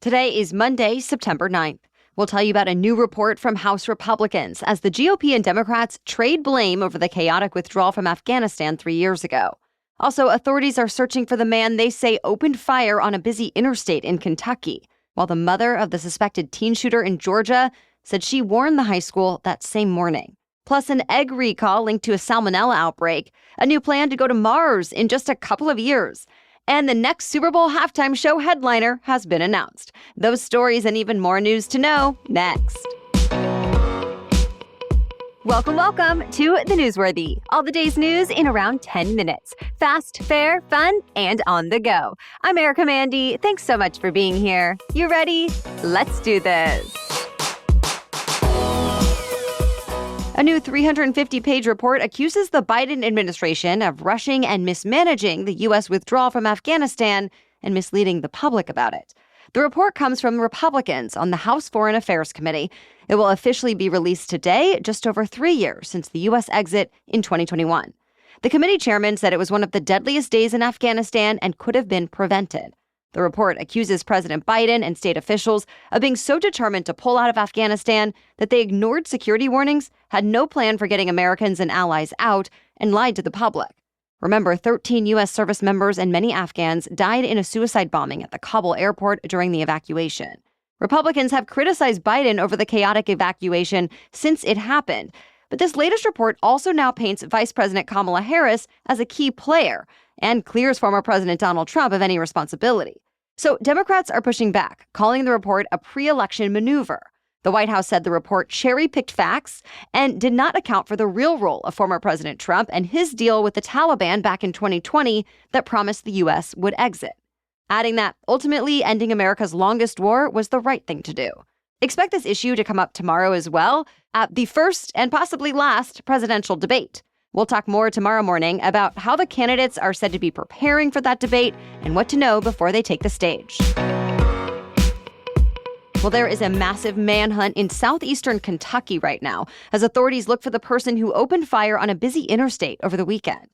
Today is Monday, September 9th. We'll tell you about a new report from House Republicans as the GOP and Democrats trade blame over the chaotic withdrawal from Afghanistan 3 years ago. Also, authorities are searching for the man they say opened fire on a busy interstate in Kentucky, while the mother of the suspected teen shooter in Georgia said she warned the high school that same morning. Plus, an egg recall linked to a salmonella outbreak, a new plan to go to Mars in just a couple of years, and the next Super Bowl halftime show headliner has been announced. Those stories and even more news to know next. Welcome to The Newsworthy. All the day's news in around 10 minutes. Fast, fair, fun, and on the go. I'm Erica Mandy. Thanks so much for being here. You ready? Let's do this. A new 350-page report accuses the Biden administration of rushing and mismanaging the U.S. withdrawal from Afghanistan and misleading the public about it. The report comes from Republicans on the House Foreign Affairs Committee. It will officially be released today, just over 3 years since the U.S. exit in 2021. The committee chairman said it was one of the deadliest days in Afghanistan and could have been prevented. The report accuses President Biden and state officials of being so determined to pull out of Afghanistan that they ignored security warnings, had no plan for getting Americans and allies out, and lied to the public. Remember, 13 U.S. service members and many Afghans died in a suicide bombing at the Kabul airport during the evacuation. Republicans have criticized Biden over the chaotic evacuation since it happened. But this latest report also now paints Vice President Kamala Harris as a key player and clears former President Donald Trump of any responsibility. So Democrats are pushing back, calling the report a pre-election maneuver. The White House said the report cherry-picked facts and did not account for the real role of former President Trump and his deal with the Taliban back in 2020 that promised the U.S. would exit, adding that ultimately ending America's longest war was the right thing to do. Expect this issue to come up tomorrow as well at the first and possibly last presidential debate. We'll talk more tomorrow morning about how the candidates are said to be preparing for that debate and what to know before they take the stage. Well, there is a massive manhunt in southeastern Kentucky right now as authorities look for the person who opened fire on a busy interstate over the weekend.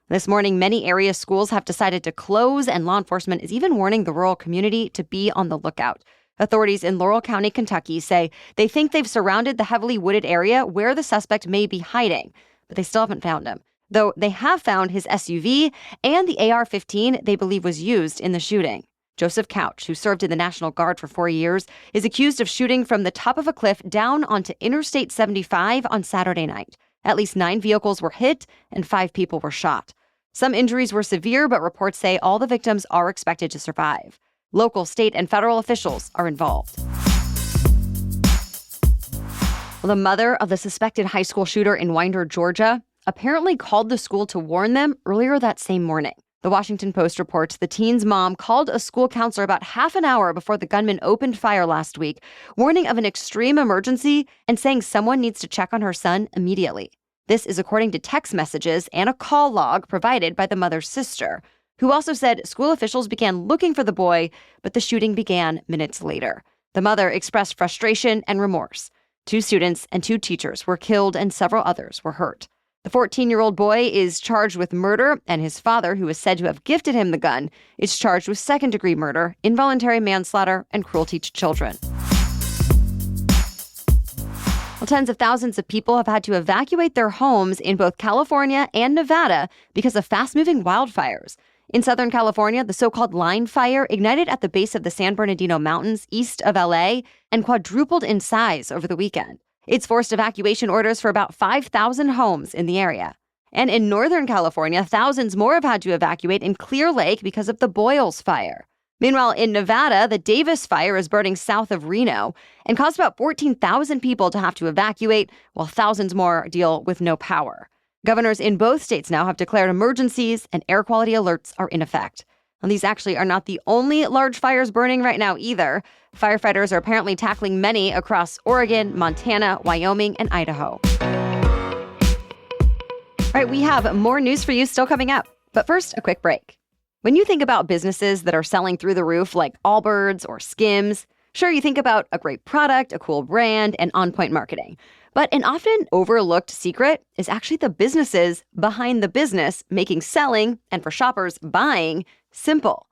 This morning, many area schools have decided to close, and law enforcement is even warning the rural community to be on the lookout. Authorities in Laurel County, Kentucky say they think they've surrounded the heavily wooded area where the suspect may be hiding, but they still haven't found him, though they have found his SUV and the AR-15 they believe was used in the shooting. Joseph Couch, who served in the National Guard for 4 years, is accused of shooting from the top of a cliff down onto Interstate 75 on Saturday night. At least 9 vehicles were hit and 5 people were shot. Some injuries were severe, but reports say all the victims are expected to survive. Local, state, and federal officials are involved. The mother of the suspected high school shooter in Winder, Georgia, apparently called the school to warn them earlier that same morning. The Washington Post reports the teen's mom called a school counselor about half an hour before the gunman opened fire last week, warning of an extreme emergency and saying someone needs to check on her son immediately. This is according to text messages and a call log provided by the mother's sister, who also said school officials began looking for the boy, but the shooting began minutes later. The mother expressed frustration and remorse. 2 students and 2 teachers were killed and several others were hurt. The 14-year-old boy is charged with murder, and his father, who is said to have gifted him the gun, is charged with second-degree murder, involuntary manslaughter, and cruelty to children. Well, tens of thousands of people have had to evacuate their homes in both California and Nevada because of fast-moving wildfires. In Southern California, the so-called line fire ignited at the base of the San Bernardino Mountains east of LA and quadrupled in size over the weekend. It's forced evacuation orders for about 5,000 homes in the area. And in Northern California, thousands more have had to evacuate in Clear Lake because of the Boyles Fire. Meanwhile, in Nevada, the Davis Fire is burning south of Reno and caused about 14,000 people to have to evacuate, while thousands more deal with no power. Governors in both states now have declared emergencies, and air quality alerts are in effect. And these actually are not the only large fires burning right now either. Firefighters are apparently tackling many across Oregon, Montana, Wyoming, and Idaho. All right, we have more news for you still coming up. But first, a quick break. When you think about businesses that are selling through the roof like Allbirds or Skims, sure, you think about a great product, a cool brand, and on-point marketing. But an often overlooked secret is actually the businesses behind the business making selling, and for shoppers, buying, simple.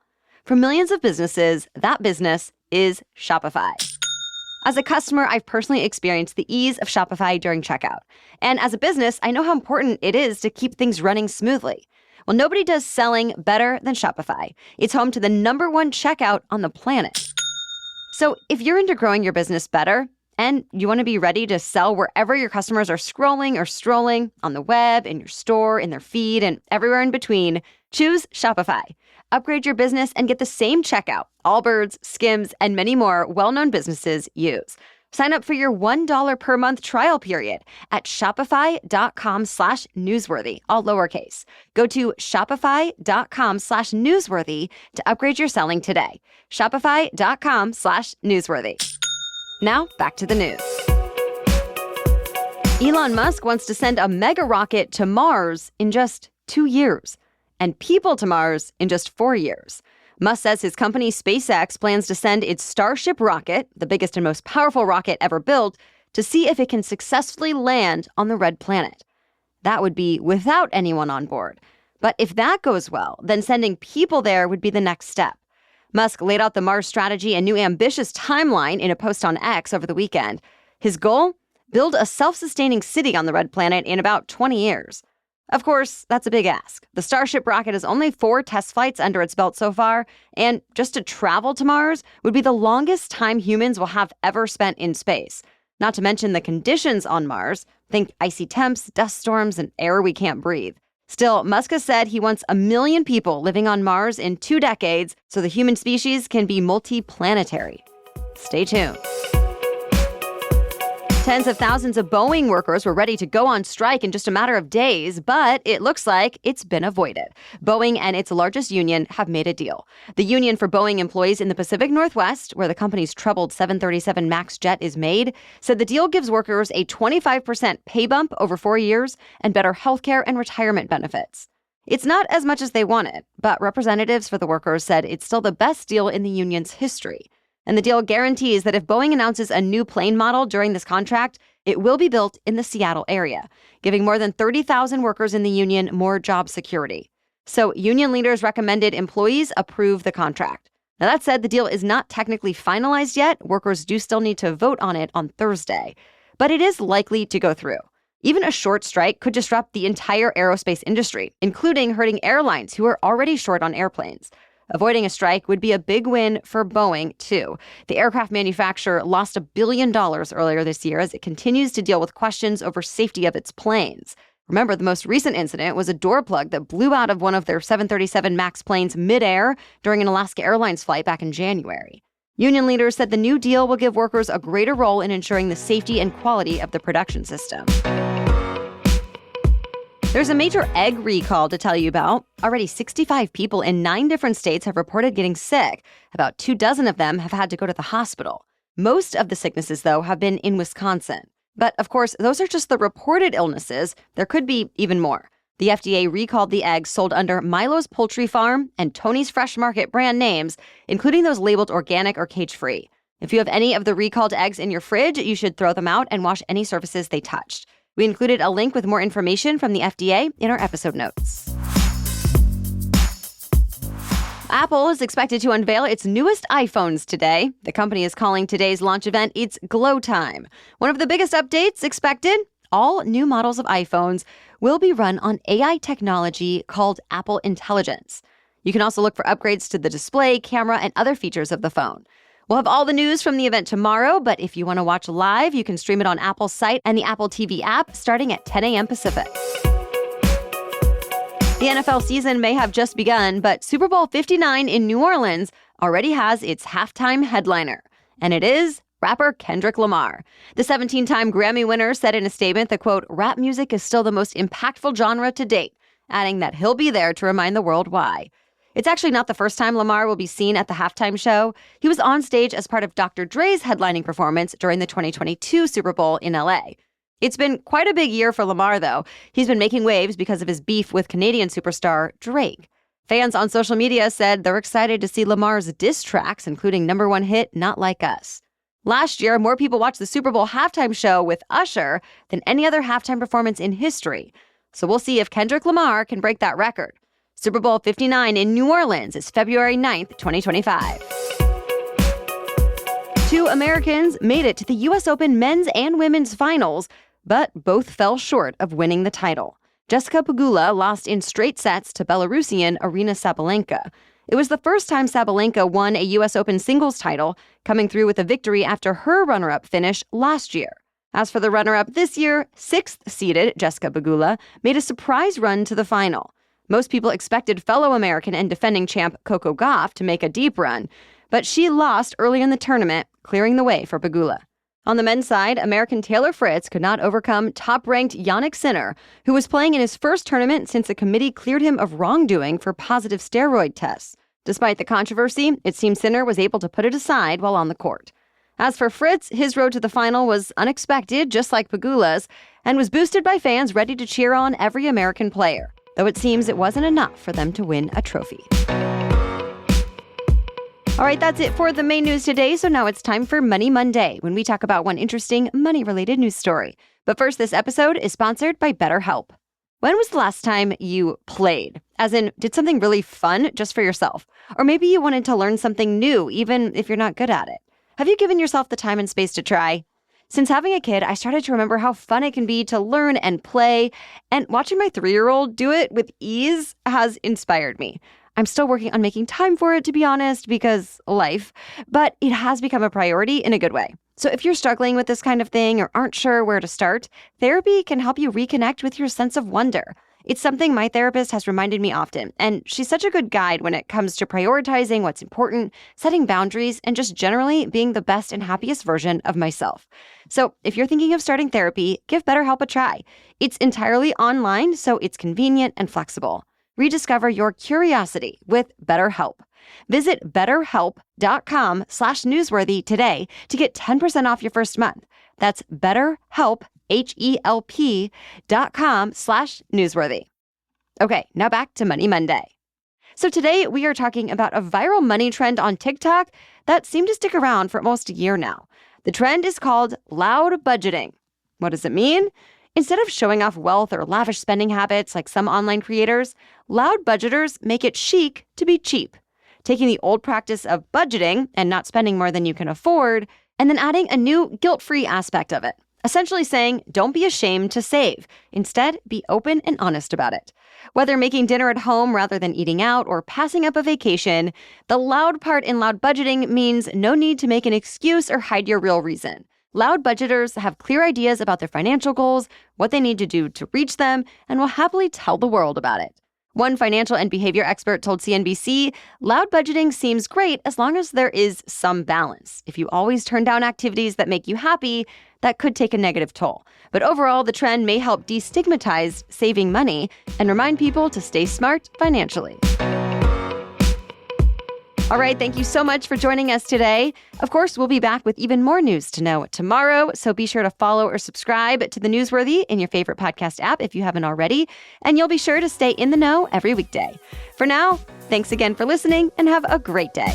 For millions of businesses, that business is Shopify. As a customer, I've personally experienced the ease of Shopify during checkout. And as a business, I know how important it is to keep things running smoothly. Well, nobody does selling better than Shopify. It's home to the #1 checkout on the planet. So if you're into growing your business better, and you want to be ready to sell wherever your customers are scrolling or strolling, on the web, in your store, in their feed, and everywhere in between, choose Shopify. Upgrade your business and get the same checkout Allbirds, Skims, and many more well-known businesses use. Sign up for your $1 per month trial period at shopify.com/newsworthy, all lowercase. Go to shopify.com/newsworthy to upgrade your selling today. Shopify.com/newsworthy. Now, back to the news. Elon Musk wants to send a mega rocket to Mars in just 2 years, and people to Mars in just 4 years. Musk says his company SpaceX plans to send its Starship rocket, the biggest and most powerful rocket ever built, to see if it can successfully land on the red planet. That would be without anyone on board. But if that goes well, then sending people there would be the next step. Musk laid out the Mars strategy and new ambitious timeline in a post on X over the weekend. His goal? Build a self-sustaining city on the red planet in about 20 years. Of course, that's a big ask. The Starship rocket has only 4 test flights under its belt so far, and just to travel to Mars would be the longest time humans will have ever spent in space. Not to mention the conditions on Mars. Think icy temps, dust storms, and air we can't breathe. Still, Musk has said he wants 1 million people living on Mars in 2 decades so the human species can be multi-planetary. Stay tuned. Tens of thousands of Boeing workers were ready to go on strike in just a matter of days, but it looks like it's been avoided. Boeing and its largest union have made a deal. The union for Boeing employees in the Pacific Northwest, where the company's troubled 737 MAX jet is made, said the deal gives workers a 25% pay bump over 4 years and better healthcare and retirement benefits. It's not as much as they wanted, but representatives for the workers said it's still the best deal in the union's history. And the deal guarantees that if Boeing announces a new plane model during this contract, it will be built in the Seattle area, giving more than 30,000 workers in the union more job security. So union leaders recommended employees approve the contract. Now, that said, the deal is not technically finalized yet. Workers do still need to vote on it on Thursday. But it is likely to go through. Even a short strike could disrupt the entire aerospace industry, including hurting airlines who are already short on airplanes. Avoiding a strike would be a big win for Boeing, too. The aircraft manufacturer lost $1 billion earlier this year as it continues to deal with questions over safety of its planes. Remember, the most recent incident was a door plug that blew out of one of their 737 MAX planes midair during an Alaska Airlines flight back in January. Union leaders said the new deal will give workers a greater role in ensuring the safety and quality of the production system. There's a major egg recall to tell you about. Already 65 people in 9 different states have reported getting sick. About 24 of them have had to go to the hospital. Most of the sicknesses, though, have been in Wisconsin. But, of course, those are just the reported illnesses. There could be even more. The FDA recalled the eggs sold under Milo's Poultry Farm and Tony's Fresh Market brand names, including those labeled organic or cage-free. If you have any of the recalled eggs in your fridge, you should throw them out and wash any surfaces they touched. We included a link with more information from the FDA in our episode notes. Apple is expected to unveil its newest iPhones today. The company is calling today's launch event its Glow Time. One of the biggest updates expected, all new models of iPhones will be run on AI technology called Apple Intelligence. You can also look for upgrades to the display, camera, and other features of the phone. We'll have all the news from the event tomorrow, but if you want to watch live, you can stream it on Apple's site and the Apple TV app starting at 10 a.m. Pacific. The NFL season may have just begun, but Super Bowl 59 in New Orleans already has its halftime headliner, and it is rapper Kendrick Lamar. The 17-time Grammy winner said in a statement that, quote, "Rap music is still the most impactful genre to date," adding that he'll be there to remind the world why. It's actually not the first time Lamar will be seen at the halftime show. He was on stage as part of Dr. Dre's headlining performance during the 2022 Super Bowl in LA. It's been quite a big year for Lamar, though. He's been making waves because of his beef with Canadian superstar Drake. Fans on social media said they're excited to see Lamar's diss tracks, including #1 hit Not Like Us. Last year, more people watched the Super Bowl halftime show with Usher than any other halftime performance in history. So we'll see if Kendrick Lamar can break that record. Super Bowl 59 in New Orleans is February 9th, 2025. 2 Americans made it to the U.S. Open men's and women's finals, but both fell short of winning the title. Jessica Pegula lost in straight sets to Belarusian Aryna Sabalenka. It was the first time Sabalenka won a U.S. Open singles title, coming through with a victory after her runner-up finish last year. As for the runner-up this year, 6th-seeded Jessica Pegula made a surprise run to the final. Most people expected fellow American and defending champ Coco Gauff to make a deep run, but she lost early in the tournament, clearing the way for Pegula. On the men's side, American Taylor Fritz could not overcome top-ranked Jannik Sinner, who was playing in his first tournament since a committee cleared him of wrongdoing for positive steroid tests. Despite the controversy, it seems Sinner was able to put it aside while on the court. As for Fritz, his road to the final was unexpected, just like Pegula's, and was boosted by fans ready to cheer on every American player, though it seems it wasn't enough for them to win a trophy. All right, that's it for the main news today, so now it's time for Money Monday, when we talk about one interesting money-related news story. But first, this episode is sponsored by BetterHelp. When was the last time you played? As in, did something really fun just for yourself? Or maybe you wanted to learn something new, even if you're not good at it. Have you given yourself the time and space to try? Since having a kid, I started to remember how fun it can be to learn and play, and watching my 3-year-old do it with ease has inspired me. I'm still working on making time for it, to be honest, because life, but it has become a priority in a good way. So if you're struggling with this kind of thing or aren't sure where to start, therapy can help you reconnect with your sense of wonder. It's something my therapist has reminded me often, and she's such a good guide when it comes to prioritizing what's important, setting boundaries, and just generally being the best and happiest version of myself. So if you're thinking of starting therapy, give BetterHelp a try. It's entirely online, so it's convenient and flexible. Rediscover your curiosity with BetterHelp. Visit betterhelp.com/newsworthy today to get 10% off your first month. That's BetterHelp, HELP.com/newsworthy. Okay, now back to Money Monday. So today we are talking about a viral money trend on TikTok that seemed to stick around for almost a year now. The trend is called loud budgeting. What does it mean? Instead of showing off wealth or lavish spending habits like some online creators, loud budgeters make it chic to be cheap, taking the old practice of budgeting and not spending more than you can afford, and then adding a new guilt-free aspect of it. Essentially saying, don't be ashamed to save. Instead, be open and honest about it. Whether making dinner at home rather than eating out or passing up a vacation, the loud part in loud budgeting means no need to make an excuse or hide your real reason. Loud budgeters have clear ideas about their financial goals, what they need to do to reach them, and will happily tell the world about it. One financial and behavior expert told CNBC, loud budgeting seems great as long as there is some balance. If you always turn down activities that make you happy, that could take a negative toll. But overall, the trend may help destigmatize saving money and remind people to stay smart financially. All right, thank you so much for joining us today. Of course, we'll be back with even more news to know tomorrow, so be sure to follow or subscribe to The Newsworthy in your favorite podcast app if you haven't already, and you'll be sure to stay in the know every weekday. For now, thanks again for listening and have a great day.